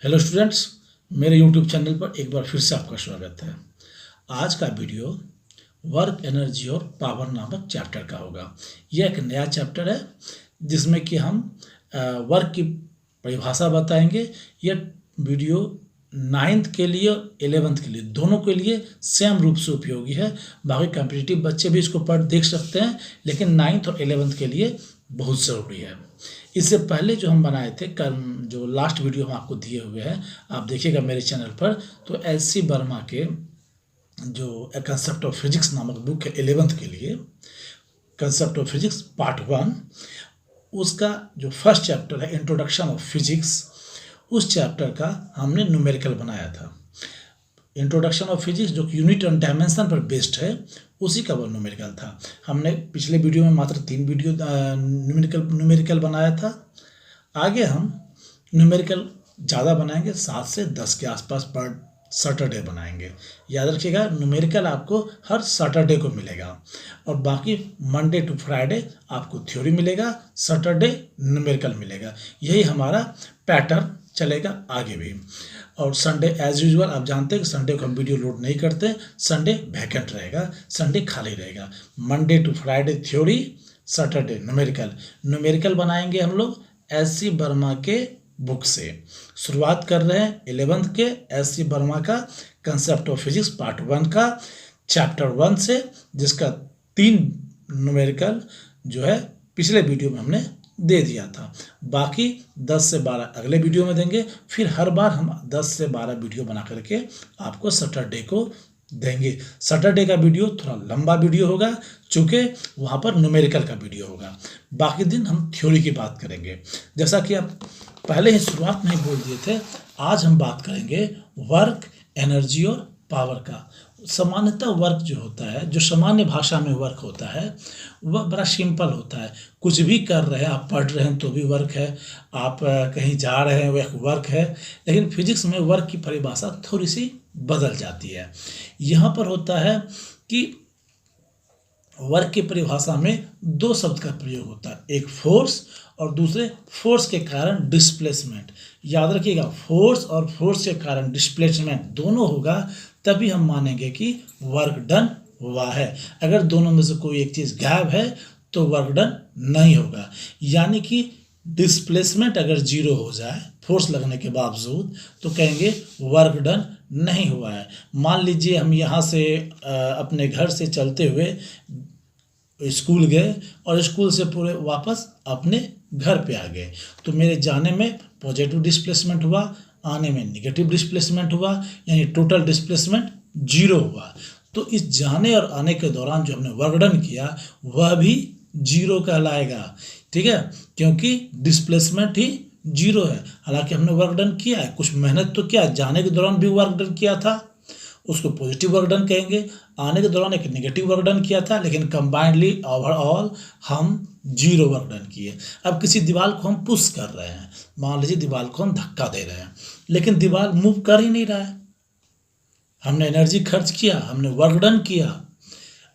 Hello students, मेरे YouTube channel पर एक बार फिर से आपका स्वागत है। आज का वीडियो वर्क, एनर्जी और पावर नामक चैप्टर का होगा। यह एक नया चैप्टर है जिसमें कि हम वर्क की परिभाषा बताएंगे। यह वीडियो 9th के लिए और 11th के लिए दोनों के लिए सेम रूप से उपयोगी है। बाकी कॉम्पिटिटिव बच्चे भी इसको पढ़ देख सकते हैं, लेकिन 9th और 11th के लिए बहुत ज़रूरी है। इससे पहले जो हम बनाए थे कल, जो लास्ट वीडियो हम आपको दिए हुए हैं, आप देखिएगा मेरे चैनल पर, तो एल.सी. वर्मा के जो ए कंसेप्ट ऑफ फिजिक्स नामक बुक है 11th के लिए, कंसेप्ट ऑफ फिजिक्स पार्ट 1, उसका जो फर्स्ट चैप्टर है इंट्रोडक्शन ऑफ फिजिक्स, उस चैप्टर का हमने न्यूमेरिकल बनाया था। इंट्रोडक्शन ऑफ फिजिक्स जो कि यूनिट एंड डायमेंशन पर बेस्ड है, उसी का वो न्यूमेरिकल था। हमने पिछले वीडियो में मात्र 3 वीडियो न्यूमेरिकल बनाया था। आगे हम न्यूमेरिकल ज़्यादा बनाएंगे, 7 से 10 के आसपास पर सैटरडे बनाएंगे। याद रखिएगा, न्यूमेरिकल आपको हर सैटरडे को मिलेगा और बाकी मंडे टू फ्राइडे आपको थ्योरी मिलेगा, सैटरडे न्यूमेरिकल मिलेगा। यही हमारा पैटर्न चलेगा आगे भी। और संडे एज यूजुअल आप जानते हैं कि संडे को हम वीडियो लोड नहीं करते, संडे वैकेंट रहेगा, संडे खाली रहेगा। Monday to Friday theory, Saturday numerical बनाएंगे हम लोग एल.सी. वर्मा के बुक से। शुरुआत कर रहे हैं 11th के एल.सी. वर्मा का कंसेप्ट ऑफ फिजिक्स पार्ट 1 का चैप्टर 1 से, जिसका 3 न्यूमेरिकल जो है पिछले वीडियो में हमने दे दिया था। बाकी 10 से 12 अगले वीडियो में देंगे। फिर हर बार हम 10 से 12 वीडियो बना करके आपको सैटरडे को देंगे। सैटरडे का वीडियो थोड़ा लंबा वीडियो होगा, चूँकि वहाँ पर न्यूमेरिकल का वीडियो होगा। बाकी दिन हम थ्योरी की बात करेंगे। जैसा कि आप पहले ही शुरुआत में ही बोल दिए थे, आज हम बात करेंगे वर्क, एनर्जी और पावर का। सामान्यतः वर्क जो होता है, जो सामान्य भाषा में वर्क होता है, वह बड़ा सिंपल होता है। कुछ भी कर रहे हैं, आप पढ़ रहे हैं तो भी वर्क है, आप कहीं जा रहे हैं वह वर्क है। लेकिन फिजिक्स में वर्क की परिभाषा थोड़ी सी बदल जाती है। यहाँ पर होता है कि वर्क की परिभाषा में 2 शब्द का प्रयोग होता है, एक फोर्स और दूसरे फोर्स के कारण डिस्प्लेसमेंट। याद रखिएगा, फोर्स और फोर्स के कारण डिस्प्लेसमेंट दोनों होगा, तभी हम मानेंगे कि वर्क डन हुआ है। अगर दोनों में से कोई एक चीज़ गायब है तो वर्क डन नहीं होगा। यानी कि डिस्प्लेसमेंट अगर 0 हो जाए फोर्स लगने के बावजूद, तो कहेंगे वर्क डन नहीं हुआ है। मान लीजिए हम यहाँ से अपने घर से चलते हुए स्कूल गए और स्कूल से पूरे वापस अपने घर पे आ गए, तो मेरे जाने में पॉजिटिव डिस्प्लेसमेंट हुआ, आने में निगेटिव डिस्प्लेसमेंट हुआ, यानी टोटल डिस्प्लेसमेंट 0 हुआ। तो इस जाने और आने के दौरान जो हमने वर्क डन किया वह भी 0 कहलाएगा। ठीक है, क्योंकि डिस्प्लेसमेंट ही 0 है। हालांकि हमने वर्क डन किया है, कुछ मेहनत तो किया, जाने के दौरान भी वर्क डन किया था, उसको पॉजिटिव वर्क डन कहेंगे। आने के दौरान एक नेगेटिव वर्क डन किया था, लेकिन कंबाइंडली ओवरऑल हम 0 वर्क डन किए। अब किसी दीवार को हम पुश कर रहे हैं, मान लीजिए दीवार को हम धक्का दे रहे हैं, लेकिन दीवार मूव कर ही नहीं रहा है। हमने एनर्जी खर्च किया, हमने वर्क डन किया,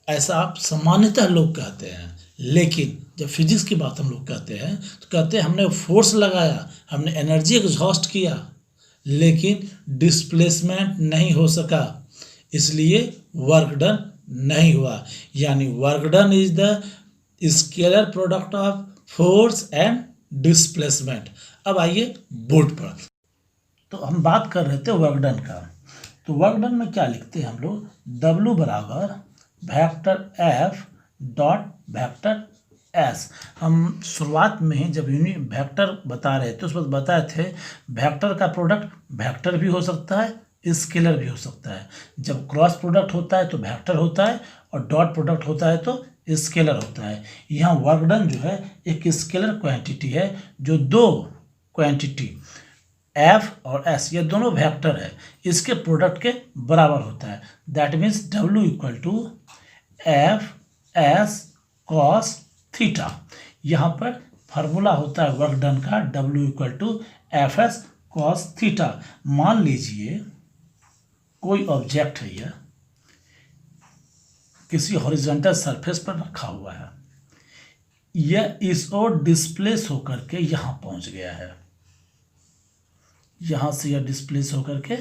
ऐसा आप सामान्यतः लोग कहते हैं। लेकिन जब फिजिक्स की बात हम लोग कहते हैं तो कहते हैं हमने फोर्स लगाया, हमने एनर्जी एग्जॉस्ट किया, लेकिन डिस्प्लेसमेंट नहीं हो सका, इसलिए वर्क डन नहीं हुआ। यानी work done is the scalar product of force and displacement. अब आइए बोर्ड पर। तो हम बात कर रहे थे वर्क डन का। तो वर्क डन में क्या लिखते हैं हम लोग, W बराबर vector F dot vector S। हम शुरुआत में ही जब यूनिट वेक्टर बता रहे थे उस वक्त बताए थे वेक्टर का प्रोडक्ट वेक्टर भी हो सकता है, स्केलर भी हो सकता है। जब क्रॉस प्रोडक्ट होता है तो वेक्टर होता है और डॉट प्रोडक्ट होता है तो स्केलर होता है। यहाँ वर्क डन जो है एक स्केलर क्वांटिटी है, जो 2 क्वांटिटी F और S ये दोनों वेक्टर है, इसके प्रोडक्ट के बराबर होता है। That means W equal to F S cos theta. यहाँ पर फार्मूला होता है वर्क डन का, W equal to F S cos theta. मान लीजिए कोई ऑब्जेक्ट है, यह किसी हॉरिजॉन्टल सरफेस पर रखा हुआ है, यह इस ओर डिस्प्लेस होकर के यहाँ पहुँच गया है। यहाँ से यह डिस्प्लेस होकर के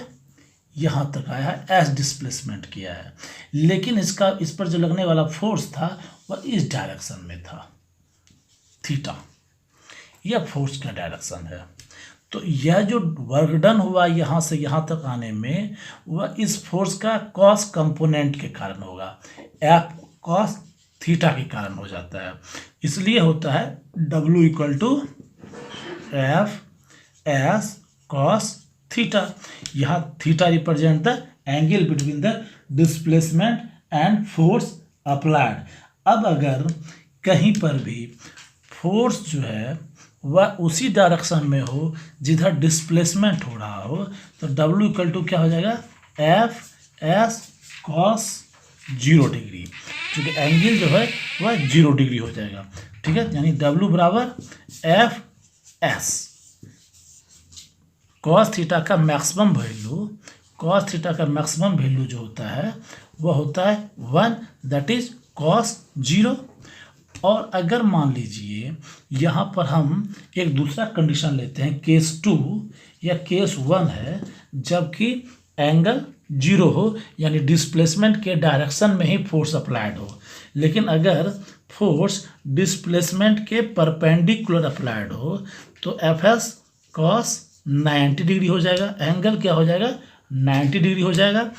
यहाँ तक आया है, एस डिस्प्लेसमेंट किया है, लेकिन इस पर जो लगने वाला फोर्स था वह इस डायरेक्शन में था, थीटा। यह फोर्स का डायरेक्शन है। तो यह जो वर्क डन हुआ यहाँ से यहाँ तक आने में, वह इस फोर्स का कॉस कंपोनेंट के कारण होगा, एफ कॉस थीटा के कारण हो जाता है। इसलिए होता है W equal to F S cos theta. यहाँ theta represent the angle between the displacement and force applied. अब अगर कहीं पर भी फोर्स जो है वह उसी डायरेक्शन में हो जिधर डिस्प्लेसमेंट हो रहा हो, तो W इक्वल टू क्या हो जाएगा, एफ एस कॉस 0 डिग्री, क्योंकि एंगल जो है वह 0 डिग्री हो जाएगा। ठीक है, यानी W बराबर एफ एस कॉस थीटा का मैक्सिमम वैल्यू, कॉस थीटा का मैक्सिमम वैल्यू जो होता है वह होता है 1, दैट इज कॉस 0। और अगर मान लीजिए यहाँ पर हम एक दूसरा कंडीशन लेते हैं, केस 2 या केस 1 है, जबकि एंगल 0 हो, यानी डिस्प्लेसमेंट के डायरेक्शन में ही फोर्स अप्लाइड हो। लेकिन अगर फोर्स डिस्प्लेसमेंट के परपेंडिकुलर अप्लाइड हो तो एफ एस कॉस 90 डिग्री हो जाएगा, एंगल क्या हो जाएगा, 90 डिग्री हो जाएगा।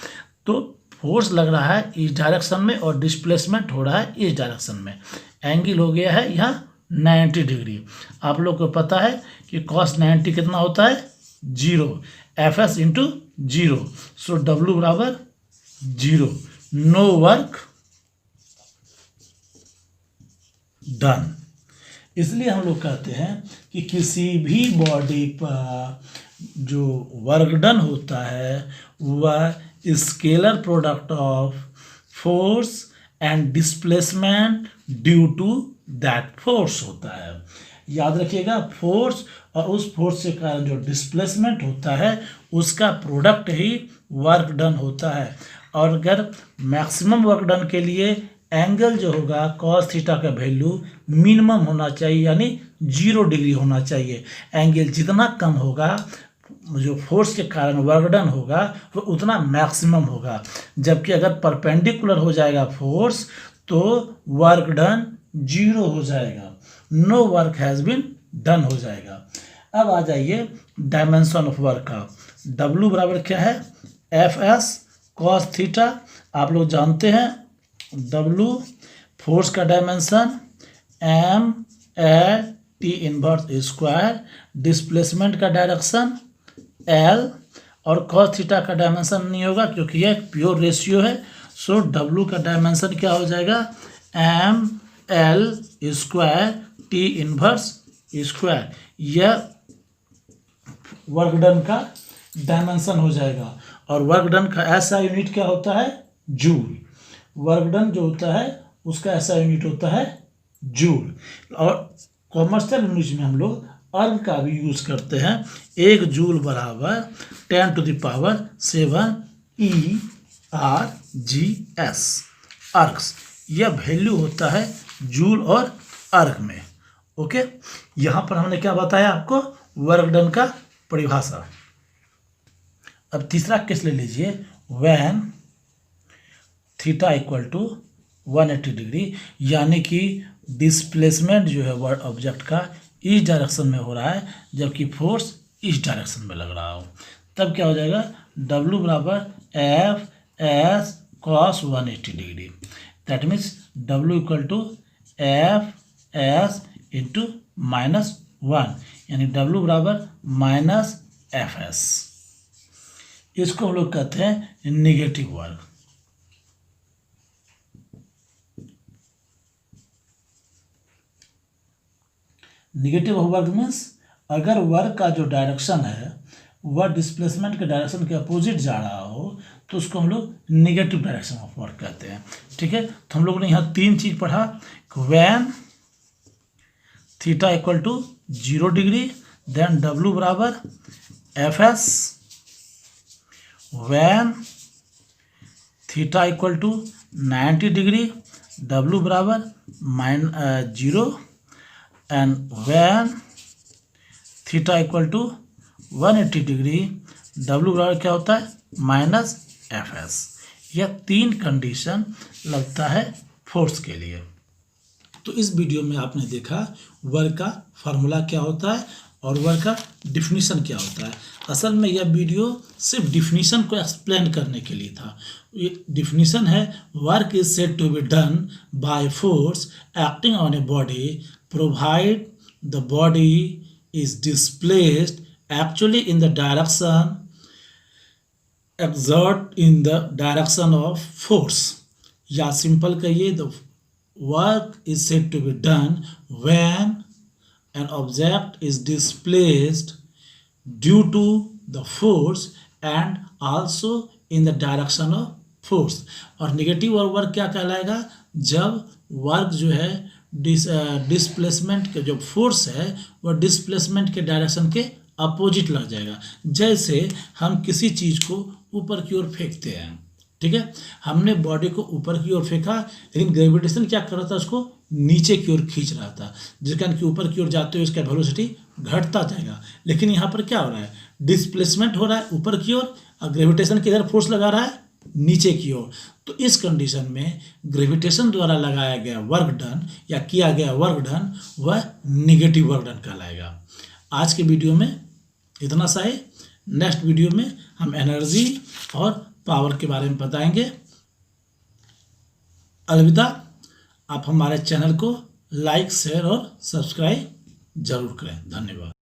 तो फोर्स लग रहा है इस डायरेक्शन में और डिस्प्लेसमेंट हो रहा है इस डायरेक्शन में, एंगल हो गया है यहाँ 90 डिग्री। आप लोग को पता है कि कॉस 90 कितना होता है, 0, एफ एस इंटू 0, सो W बराबर 0, नो वर्क डन। इसलिए हम लोग कहते हैं कि किसी भी बॉडी पर जो वर्क डन होता है वह scalar product of force and displacement due to that force होता है। याद रखिएगा, फोर्स और उस फोर्स के कारण जो डिस्प्लेसमेंट होता है उसका प्रोडक्ट ही वर्क डन होता है। और अगर मैक्सिमम वर्क डन के लिए एंगल जो होगा कॉस थीटा का वैल्यू मिनिमम होना चाहिए, यानी 0 डिग्री होना चाहिए। एंगल जितना कम होगा, जो फोर्स के कारण वर्क डन होगा वो उतना मैक्सिमम होगा। जबकि अगर परपेंडिकुलर हो जाएगा फोर्स तो वर्क डन 0 हो जाएगा, no work has been done हो जाएगा। अब आ जाइए डायमेंशन ऑफ वर्क का। W बराबर क्या है, एफ एस कॉस थीटा। आप लोग जानते हैं W फोर्स का dimension M L T inverse square, displacement का डायरेक्शन L, और कॉस थीटा का डायमेंशन नहीं होगा क्योंकि यह एक प्योर रेशियो है। सो W का डायमेंशन क्या हो जाएगा, M L square T inverse square. यह वर्क डन का डायमेंशन हो जाएगा। और वर्क डन का ऐसा यूनिट क्या होता है, जूल। वर्क डन जो होता है उसका ऐसा यूनिट होता है जूल। और कॉमर्शियल यूनिट में हम लोग अर्ग का भी यूज़ करते हैं। 1 जूल बराबर 10⁻7 ERGS, अर्ग्स। यह वैल्यू होता है जूल और अर्ग में। ओके, यहाँ पर हमने क्या बताया आपको, वर्क डन का परिभाषा। अब तीसरा केस ले लीजिए, when theta equal to 180 degree, यानी कि डिस्प्लेसमेंट जो है वर्ड ऑब्जेक्ट का इस डायरेक्शन में हो रहा है जबकि फोर्स इस डायरेक्शन में लग रहा हो, तब क्या हो जाएगा, W बराबर F S cos 180 degree. That means W equal to F S into -1, यानी W बराबर -FS। इसको हम लोग कहते हैं negative work. Negative work means अगर वर्क का जो डायरेक्शन है वह डिस्प्लेसमेंट के डायरेक्शन के अपोजिट जा रहा हो तो उसको हम लोग निगेटिव डायरेक्शन ऑफ वर्क कहते हैं। ठीक है, तो हम लोग ने यहाँ 3 चीज़ पढ़ा। When theta equal to 0 degree, then W बराबर FS। When theta equal to 90 degree, W बराबर -0। And when theta equal to 180 degree, W बराबर क्या होता है माइनस एफ एस। यह 3 कंडीशन लगता है फोर्स के लिए। तो इस वीडियो में आपने देखा वर्क का फार्मूला क्या होता है और वर्क का डिफिनीशन क्या होता है। असल में यह वीडियो सिर्फ डिफिनीशन को एक्सप्लेन करने के लिए था। ये डिफिनीशन है, work is said to be done by force acting on a body provide the body is displaced actually in the direction exert in the direction of force, या simple कहिए the work is said to be done when an object is displaced due to the force and also in the direction of force। और negative और work क्या कहलाएगा, जब work जो है displacement के जो फोर्स है वह डिस्प्लेसमेंट के डायरेक्शन के अपोजिट लग जाएगा। जैसे हम किसी चीज़ को ऊपर की ओर फेंकते हैं, ठीक है, हमने बॉडी को ऊपर की ओर फेंका लेकिन ग्रेविटेशन क्या कर रहा था, उसको नीचे की ओर खींच रहा था, जिसके कारण कि ऊपर की ओर जाते हुए इसका वेलोसिटी घटता जाएगा। लेकिन यहाँ पर क्या हो रहा है, डिस्प्लेसमेंट हो रहा है ऊपर की ओर और ग्रेविटेशन किधर फोर्स लगा रहा है नीचे की ओर। तो इस कंडीशन में ग्रेविटेशन द्वारा लगाया गया वर्क डन या किया गया वर्क डन वह निगेटिव वर्क डन कहलाएगा। आज के वीडियो में इतना सा है। नेक्स्ट वीडियो में हम एनर्जी और पावर के बारे में बताएंगे। अलविदा। आप हमारे चैनल को लाइक शेयर और सब्सक्राइब जरूर करें। धन्यवाद।